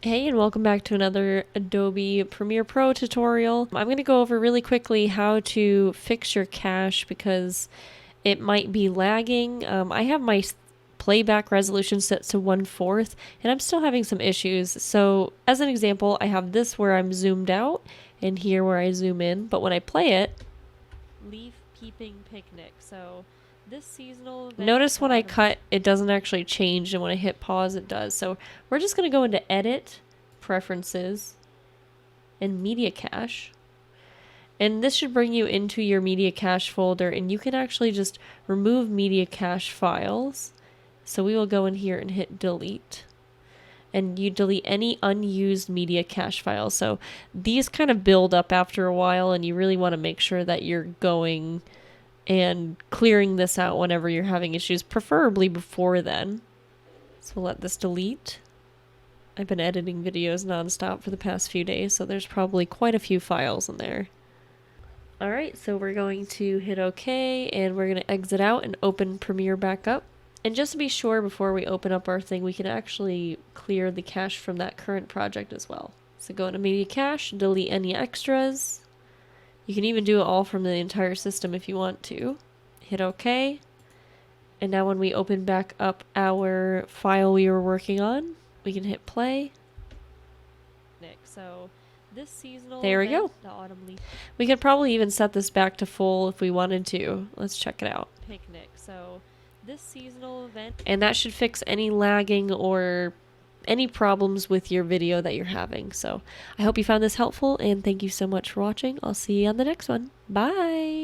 Hey, and welcome back to another Adobe Premiere Pro tutorial. I'm going to go over really quickly how to fix your cache because it might be lagging. I have my playback resolution set to 1/4 and I'm still having some issues. So as an example, I have this where I'm zoomed out and here where I zoom in, but when I play it, leaf peeping picnic. So this seasonal event, notice when I cut it doesn't actually change, and when I hit pause it does. So we're just going to go into edit, preferences, and media cache, and this should bring you into your media cache folder, and you can actually just remove media cache files. So we will go in here and hit delete, and you delete any unused media cache files. So these kind of build up after a while, and you really want to make sure that you're going and clearing this out whenever you're having issues, preferably before then. So we'll let this delete. I've been editing videos nonstop for the past few days, so there's probably quite a few files in there. Alright, so we're going to hit OK, and we're going to exit out and open Premiere back up. And just to be sure, before we open up our thing, we can actually clear the cache from that current project as well. So go into Media Cache, delete any extras. You can even do it all from the entire system if you want to. Hit OK. And now when we open back up our file we were working on, we can hit play. So this seasonal, there we go. The autumn leaf. We could probably even set this back to full if we wanted to. Let's check it out. Picnic. So this seasonal event, and that should fix any lagging or any problems with your video that you're having. So I hope you found this helpful, and thank you so much for watching. I'll see you on the next one. Bye.